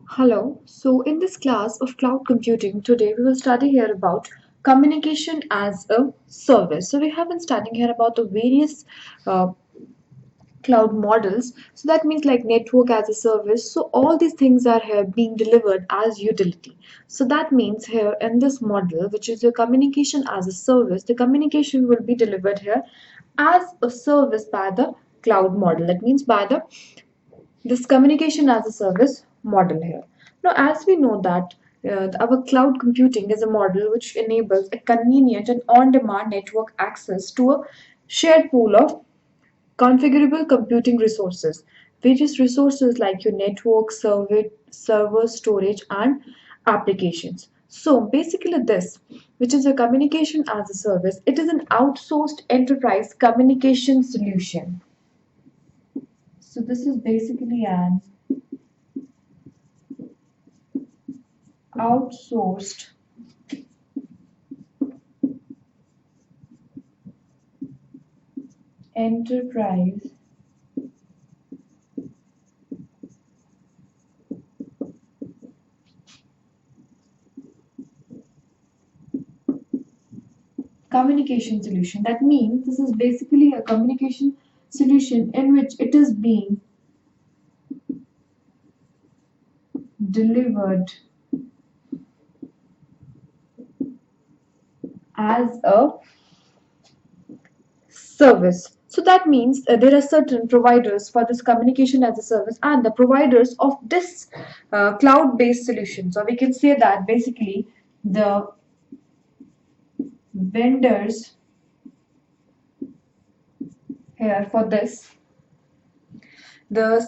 Hello. So in this class of cloud computing, today we will study here about communication as a service. So we have been studying here about the various uh, cloud models. So that means like network as a service. So all these things are here being delivered as utility. So that means here in this model, which is your communication as a service, the communication will be delivered here as a service by the cloud model. That means by the this communication as a service model here. Now, as we know that our cloud computing is a model which enables a convenient and on-demand network access to a shared pool of configurable computing resources. Various resources like your network, server storage, and applications. So basically this, which is a communication as a service, it is an outsourced enterprise communication solution. So this is basically an outsourced enterprise communication solution. That means this is basically a communication solution in which it is being delivered as a service. So that means there are certain providers for this communication as a service and the providers of this cloud-based solution. So we can say that basically the vendors here for this the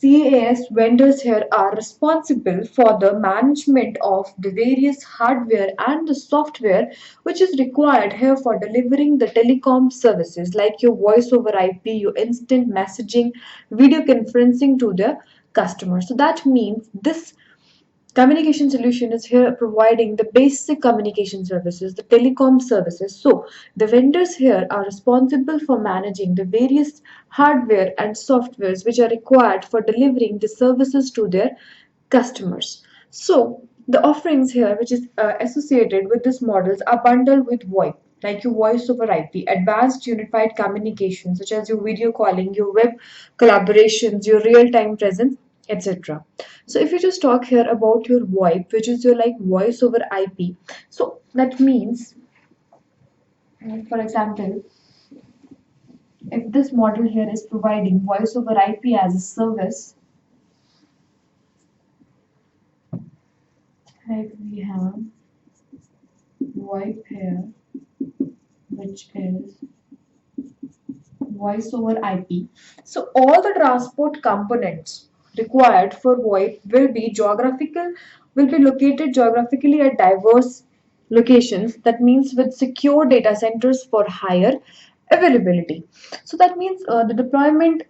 CaaS vendors here are responsible for the management of the various hardware and the software which is required here for delivering the telecom services like your voice over IP, your instant messaging, video conferencing to the customer. So that means this communication solution is here providing the basic communication services, the telecom services. So the vendors here are responsible for managing the various hardware and softwares which are required for delivering the services to their customers. So the offerings here which is associated with these models are bundled with VoIP like your voice over IP, advanced unified communication such as your video calling, your web collaborations, your real-time presence, etc. So if you just talk here about your VoIP, which is your like voice over IP, so that means, for example, if this model here is providing voice over IP as a service, like we have VoIP here, which is voice over IP. So all the transport components required for VoIP will be located geographically at diverse locations. That means with secure data centers for higher availability. So that means the deployment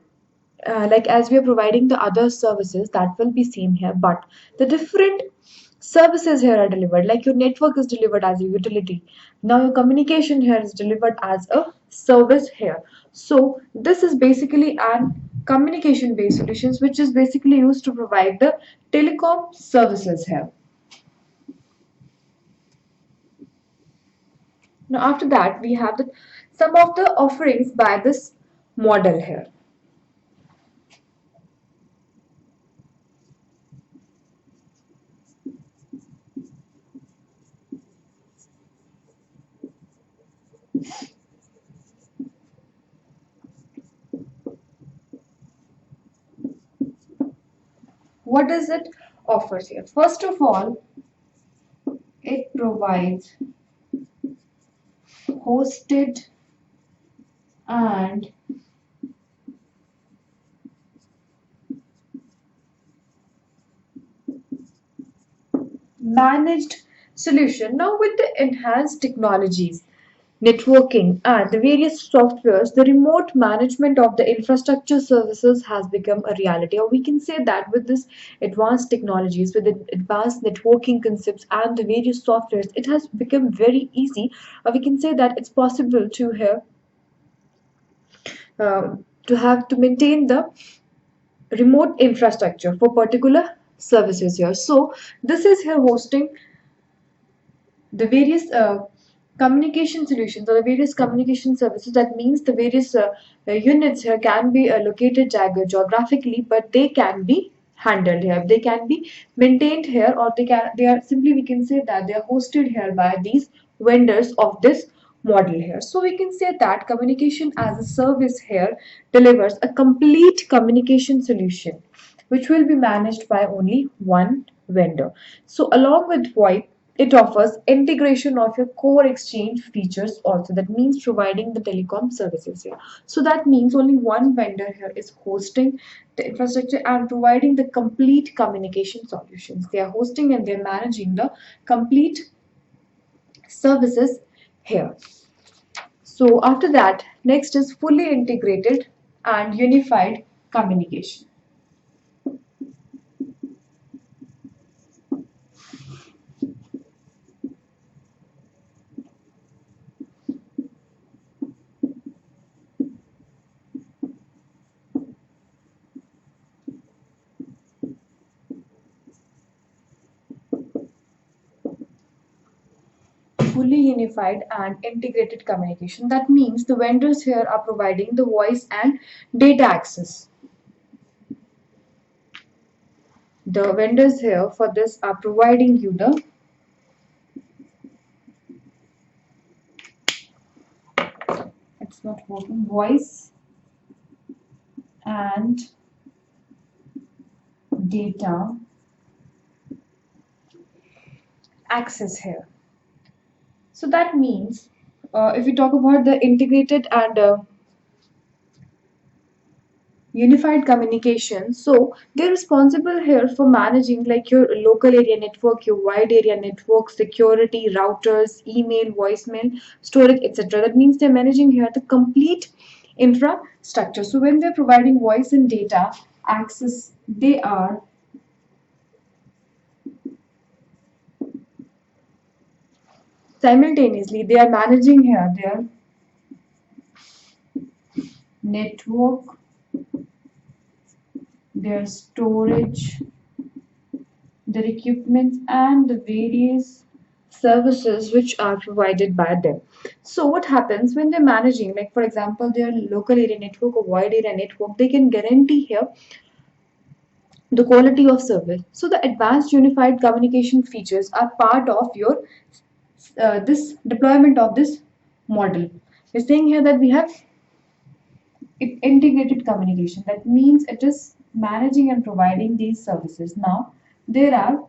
like as we are providing the other services that will be same here, but the different services here are delivered like your network is delivered as a utility, now your communication here is delivered as a service here. So this is basically an communication based solutions which is basically used to provide the telecom services here. Now after that we have some of the offerings by this model here. What does it offers here? First of all, it provides hosted and managed solution. Now with the enhanced technologies, networking and the various softwares, the remote management of the infrastructure services has become a reality. Or we can say that with this advanced technologies, with the advanced networking concepts and the various softwares, it has become very easy. Or we can say that it's possible to have to maintain the remote infrastructure for particular services here. So this is here hosting the various communication solutions or the various communication services. That means the various units here can be located geographically, but they can be handled here, they can be maintained here, or they are simply, we can say that they are hosted here by these vendors of this model here. So we can say that communication as a service here delivers a complete communication solution which will be managed by only one vendor. So along with VoIP, it offers integration of your core exchange features also. That means providing the telecom services here. So that means only one vendor here is hosting the infrastructure and providing the complete communication solutions. They are hosting and they are managing the complete services here. So after that, next is fully integrated and unified communication. Fully unified and integrated communication. That means the vendors here are providing the voice and data access. The vendors here for this are providing you the it's not working voice and data access here. So that means if we talk about the integrated and unified communication, so they're responsible here for managing like your local area network, your wide area network, security, routers, email, voicemail, storage, etc. That means they're managing here the complete infrastructure. So when they're providing voice and data access, they are simultaneously they are managing here their network, their storage, their equipment, and the various services which are provided by them. So what happens when they're managing, like for example, their local area network or wide area network, they can guarantee here the quality of service. So the advanced unified communication features are part of your this deployment of this model. We're saying here that we have integrated communication. That means it is managing and providing these services. Now there are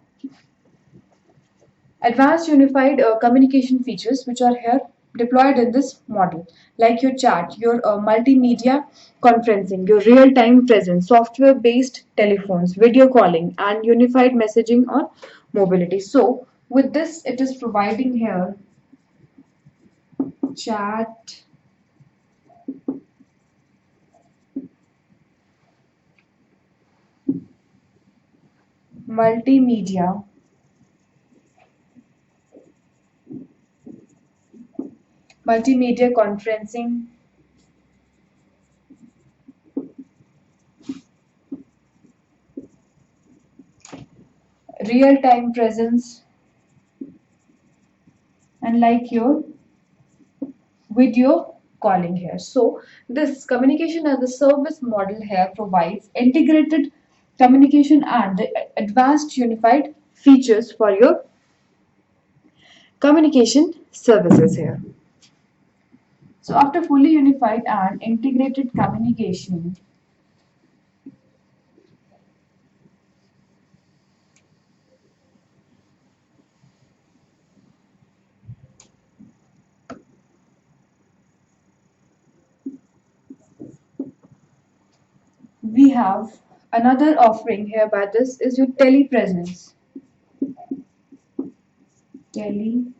advanced unified communication features which are here deployed in this model, like your chat, your multimedia conferencing, your real-time presence, software-based telephones, video calling, and unified messaging or mobility. So with this, it is providing here chat, multimedia, conferencing, real-time presence, and like your video calling here. So this communication as a service model here provides integrated communication and the advanced unified features for your communication services here. So after fully unified and integrated communication, we have another offering here by this is your telepresence. Telepresence.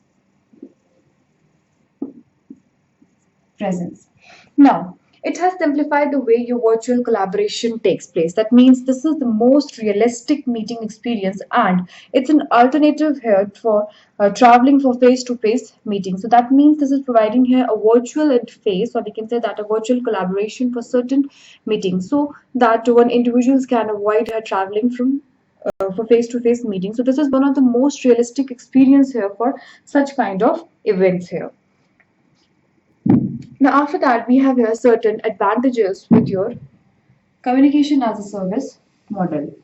Now, it has simplified the way your virtual collaboration takes place. That means this is the most realistic meeting experience and it's an alternative here for traveling for face-to-face meetings. So that means this is providing here a virtual interface, or we can say that a virtual collaboration for certain meetings, so that when individuals can avoid traveling from for face-to-face meetings. So this is one of the most realistic experience here for such kind of events here. Now after that, we have here certain advantages with your communication as a service model.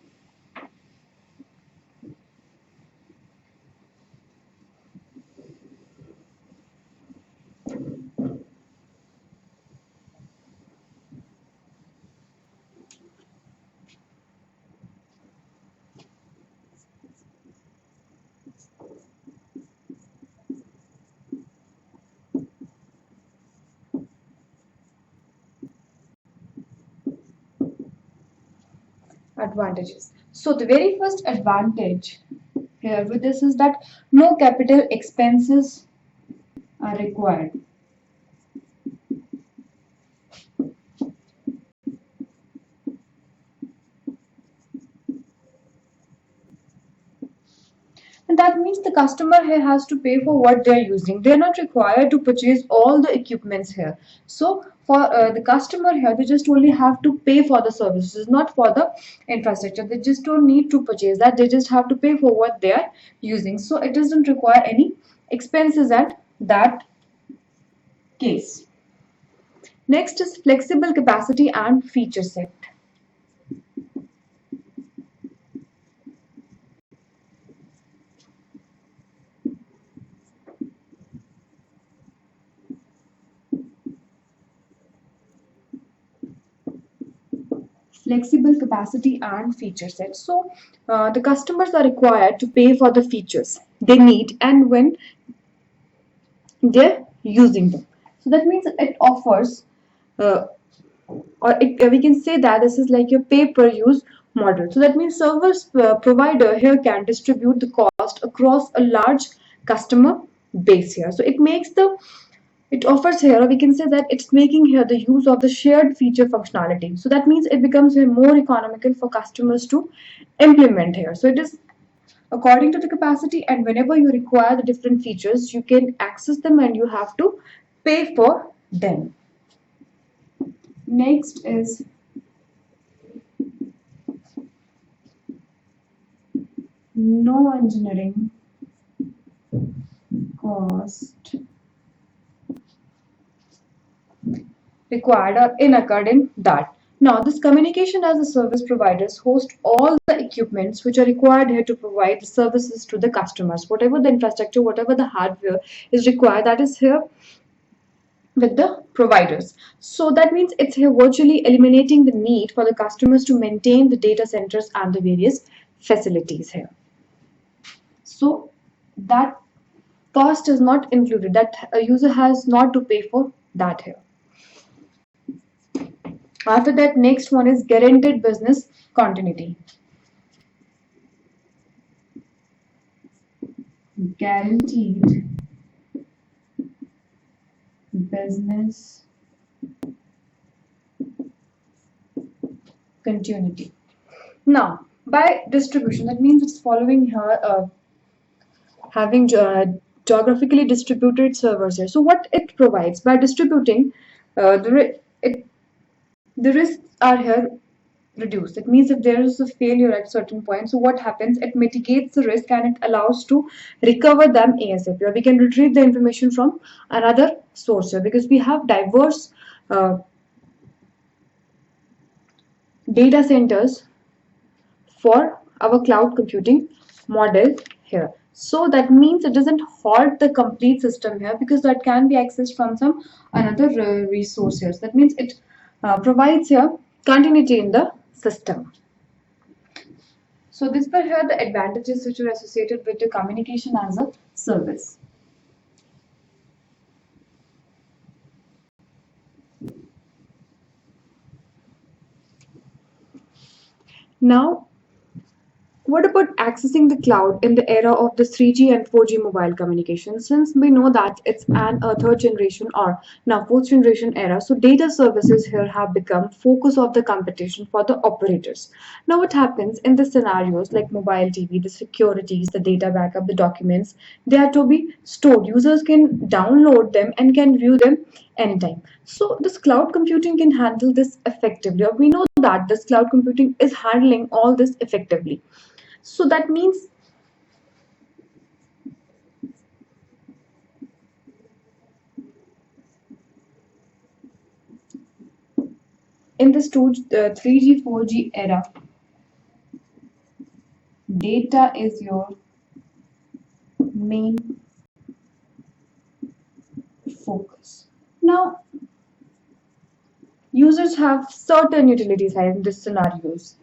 Advantages. So the very first advantage here with this is that no capital expenses are required. And that means the customer here has to pay for what they're using. They're not required to purchase all the equipments here. So for the customer here, they just only have to pay for the services, not for the infrastructure. They just don't need to purchase that. They just have to pay for what they're using. So it doesn't require any expenses at that case. Next is flexible capacity and feature set. Flexible capacity and feature set. So the customers are required to pay for the features they need and when they're using them. So that means it offers, uh, we can say that this is like your pay per use model. So that means service provider here can distribute the cost across a large customer base here. So it offers here, or we can say that it's making here the use of the shared feature functionality. So that means it becomes here more economical for customers to implement here. So it is according to the capacity, and whenever you require the different features, you can access them and you have to pay for them. Next is no engineering cost required or incurred in that. Now, this communication as a service providers host all the equipments which are required here to provide the services to the customers. Whatever the infrastructure, whatever the hardware is required, that is here with the providers. So that means it's here virtually eliminating the need for the customers to maintain the data centers and the various facilities here. So that cost is not included. That a user has not to pay for that here. After that, next one is guaranteed business continuity. Guaranteed business continuity. Now, by distribution, that means it's following here having geographically distributed servers here. So what it provides by distributing, the risks are here reduced. It means if there is a failure at certain point, so what happens? It mitigates the risk and it allows to recover them ASAP. Or we can retrieve the information from another source here because we have diverse data centers for our cloud computing model here. So that means it doesn't halt the complete system here because that can be accessed from some another resource here. So that means it provides here continuity in the system. So these were here the advantages which are associated with the communication as a service. Now, what about accessing the cloud in the era of the 3G and 4G mobile communication? Since we know that it's an third generation or now fourth generation era, so data services here have become focus of the competition for the operators. Now, what happens in the scenarios like mobile TV, the securities, the data backup, the documents, they are to be stored. Users can download them and can view them anytime. So this cloud computing can handle this effectively. Or we know that this cloud computing is handling all this effectively. So that means in this 3G 4G era, data is your main focus. Now, users have certain utilities here in these scenarios.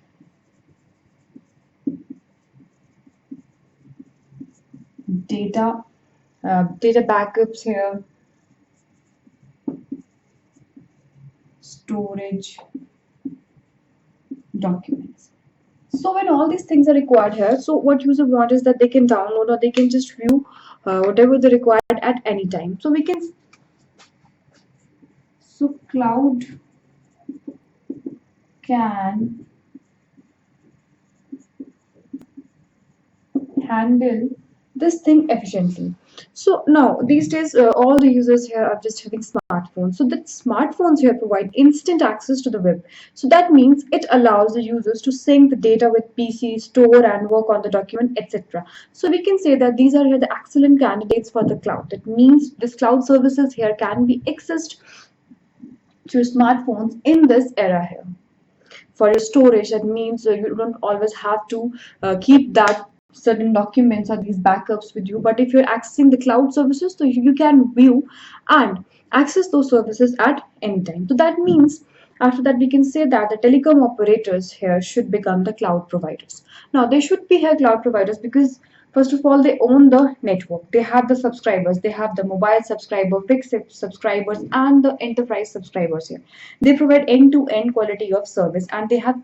Data, data backups here, storage, documents. So when all these things are required here, so what user want is that they can download or they can just view whatever they required at any time. So we can, so cloud can handle this thing efficiently. So now these days, all the users here are just having smartphones. So that smartphones here provide instant access to the web. So that means it allows the users to sync the data with PC, store and work on the document, etc. So we can say that these are here the excellent candidates for the cloud. That means this cloud services here can be accessed through smartphones in this era here. For your storage, that means you don't always have to keep that certain documents or these backups with you, but if you're accessing the cloud services, so you can view and access those services at any time. So that means after that we can say that the telecom operators here should become the cloud providers. Now they should be here cloud providers because first of all, they own the network. They have the subscribers. They have the mobile subscriber, fixed subscribers, and the enterprise subscribers here. They provide end-to-end quality of service, and they have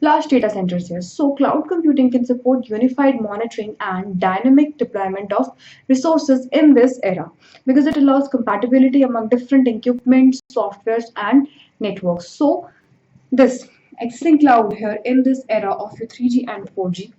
large data centers here. So cloud computing can support unified monitoring and dynamic deployment of resources in this era because it allows compatibility among different equipment, softwares, and networks. So this accessing cloud here in this era of your 3G and 4G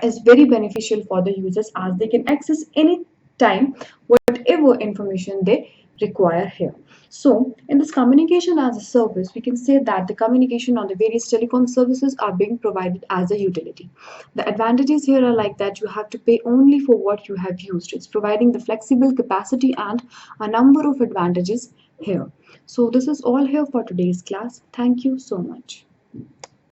is very beneficial for the users as they can access any time whatever information they require here. So in this communication as a service, we can say that the communication on the various telecom services are being provided as a utility. The advantages here are like that you have to pay only for what you have used. It's providing the flexible capacity and a number of advantages here. So this is all here for today's class. Thank you so much.